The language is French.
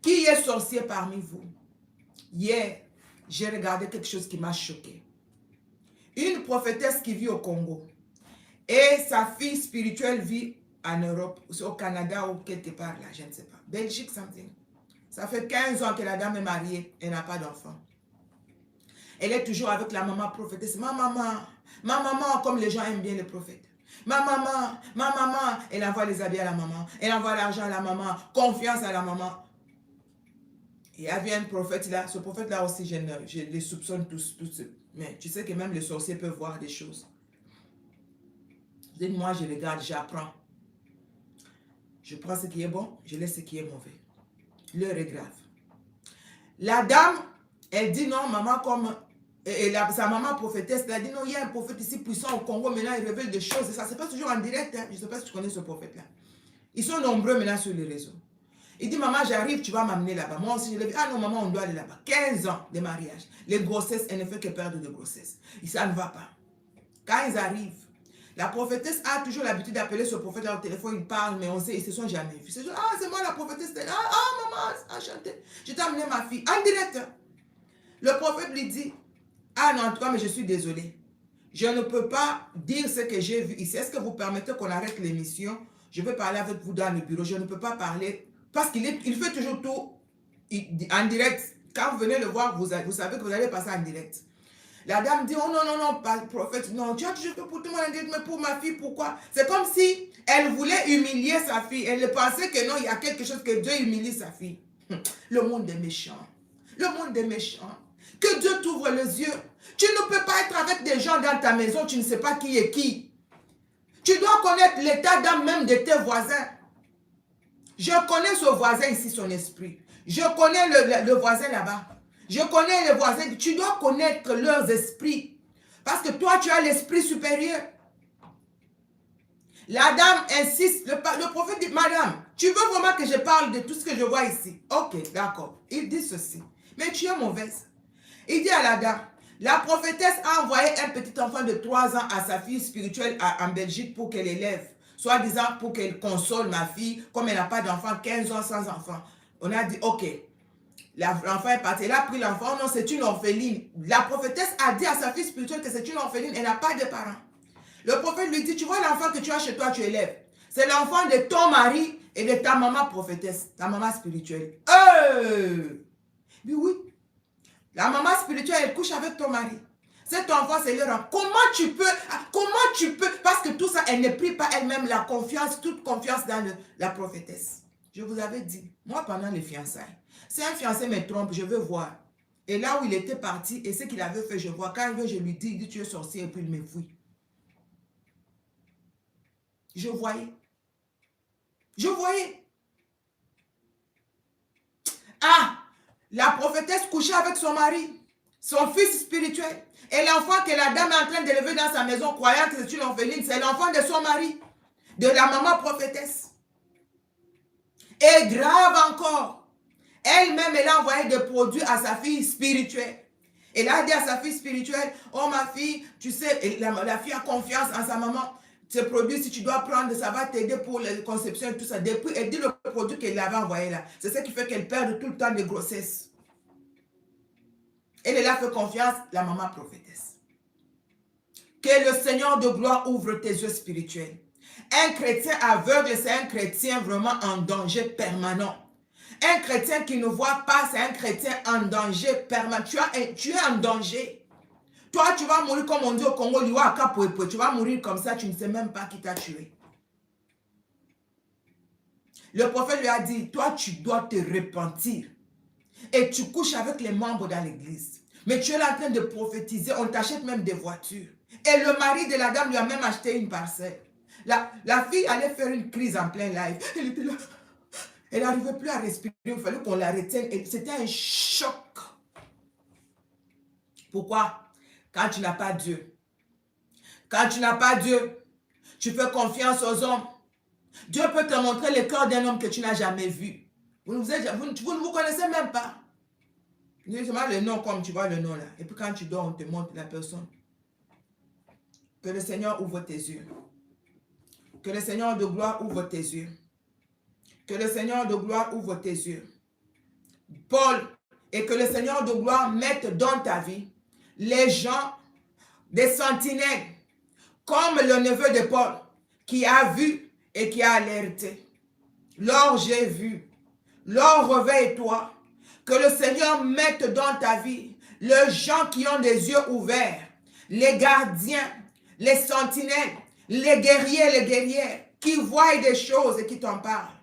Qui est sorcier parmi vous? Hier, j'ai regardé quelque chose qui m'a choqué. Une prophétesse qui vit au Congo et sa fille spirituelle vit en Europe, au Canada ou quelque part là, je ne sais pas. Belgique, something. Ça fait 15 ans que la dame est mariée et n'a pas d'enfant. Elle est toujours avec la maman prophétesse. Ma maman, comme les gens aiment bien les prophètes. Ma maman, elle envoie les habits à la maman, elle envoie l'argent à la maman, confiance à la maman. Et il y avait un prophète là, ce prophète là aussi, je les soupçonne tous. Mais tu sais que même les sorciers peuvent voir des choses. Moi, je regarde, j'apprends. Je prends ce qui est bon, je laisse ce qui est mauvais. L'heure est grave. La dame, elle dit non, maman, comme... sa maman prophétesse, elle a dit non, il y a un prophète ici puissant au Congo, maintenant il révèle des choses. Et ça se passe toujours en direct. Hein. Je ne sais pas si tu connais ce prophète-là. Ils sont nombreux maintenant sur les réseaux. Il dit, maman, j'arrive, tu vas m'amener là-bas. Moi aussi, je lui dis, ah non, maman, on doit aller là-bas. 15 ans de mariage. Les grossesses, elle ne fait que perdre de grossesse. Et ça ne va pas. Quand ils arrivent, la prophétesse a toujours l'habitude d'appeler ce prophète au téléphone, il parle, mais on sait, ils ne se sont jamais vus. C'est ah, c'est moi la prophétesse. Ah, maman, enchantée. Je t'ai amené ma fille. En direct. Le prophète lui dit, ah non, en tout cas, mais je suis désolé. Je ne peux pas dire ce que j'ai vu ici. Est-ce que vous permettez qu'on arrête l'émission? Je veux parler avec vous dans le bureau. Je ne peux pas parler. Parce qu'il fait toujours tout en direct. Quand vous venez le voir, vous savez que vous allez passer en direct. La dame dit, oh non, non, non, pas prophète. Non, tu as toujours fait pour tout le monde en direct, mais pour ma fille, pourquoi? C'est comme si elle voulait humilier sa fille. Elle pensait que non, il y a quelque chose que Dieu humilie sa fille. Le monde est méchant. Le monde est méchant. Que Dieu t'ouvre les yeux. Tu ne peux pas être avec des gens dans ta maison, tu ne sais pas qui est qui. Tu dois connaître l'état d'âme même de tes voisins. Je connais ce voisin ici, son esprit. Je connais le voisin là-bas. Je connais les voisins. Tu dois connaître leurs esprits. Parce que toi, tu as l'esprit supérieur. La dame insiste. Le prophète dit, madame, tu veux vraiment que je parle de tout ce que je vois ici? Ok, d'accord. Il dit ceci. Mais tu es mauvaise. Il dit à la dame, la prophétesse a envoyé un petit enfant de 3 ans à sa fille spirituelle en Belgique pour qu'elle élève. Soi-disant pour qu'elle console ma fille, comme elle n'a pas d'enfant, 15 ans sans enfant. On a dit, ok. L'enfant est parti. Elle a pris l'enfant. Non, c'est une orpheline. La prophétesse a dit à sa fille spirituelle que c'est une orpheline. Elle n'a pas de parents. Le prophète lui dit, tu vois l'enfant que tu as chez toi, tu élèves. C'est l'enfant de ton mari et de ta maman prophétesse, ta maman spirituelle. Mais oui. La maman spirituelle, elle couche avec ton mari. Cet enfant, c'est leur enfant. Comment tu peux, parce que tout ça, elle ne prie pas elle-même la confiance, toute confiance dans la prophétesse. Je vous avais dit, moi, pendant les fiançailles, si un fiancé me trompe, je veux voir. Et là où il était parti, et ce qu'il avait fait, je vois. Quand il veut, je lui dis, il dit, tu es sorcier, et puis il me fouille. Je voyais. Je voyais. Ah, la prophétesse couchait avec son mari, son fils spirituel. Et l'enfant que la dame est en train d'élever dans sa maison, croyant que c'est une orpheline, c'est l'enfant de son mari, de la maman prophétesse. Et grave encore, elle-même, elle a envoyé des produits à sa fille spirituelle. Elle a dit à sa fille spirituelle, oh ma fille, tu sais, la fille a confiance en sa maman. Ce produit, si tu dois prendre, ça va t'aider pour la conception et tout ça. Depuis, elle dit le produit qu'elle avait envoyé là. C'est ce qui fait qu'elle perd tout le temps de grossesse. Elle a fait confiance, la maman prophétesse. Que le Seigneur de gloire ouvre tes yeux spirituels. Un chrétien aveugle, c'est un chrétien vraiment en danger permanent. Un chrétien qui ne voit pas, c'est un chrétien en danger permanent. Tu es en danger. Toi, tu vas mourir comme on dit au Congo, tu vas mourir comme ça, tu ne sais même pas qui t'a tué. Le prophète lui a dit, toi, tu dois te repentir. Et tu couches avec les membres dans l'église. Mais tu es là en train de prophétiser, on t'achète même des voitures. Et le mari de la dame lui a même acheté une parcelle. La fille allait faire une crise en plein live. Elle était là. Elle n'arrivait plus à respirer, il fallait qu'on la retienne. C'était un choc. Pourquoi? Quand tu n'as pas Dieu. Quand tu n'as pas Dieu, tu fais confiance aux hommes. Dieu peut te montrer le cœur d'un homme que tu n'as jamais vu. Vous ne vous connaissez même pas. Seulement le nom comme tu vois le nom là. Et puis quand tu dors, on te montre la personne. Que le Seigneur ouvre tes yeux. Que le Seigneur de gloire ouvre tes yeux. Que le Seigneur de gloire ouvre tes yeux. Paul, et que le Seigneur de gloire mette dans ta vie les gens, des sentinelles, comme le neveu de Paul, qui a vu et qui a alerté. Lors j'ai vu, lors réveille-toi, que le Seigneur mette dans ta vie les gens qui ont des yeux ouverts, les gardiens, les sentinelles, les guerriers, les guerrières, qui voient des choses et qui t'en parlent.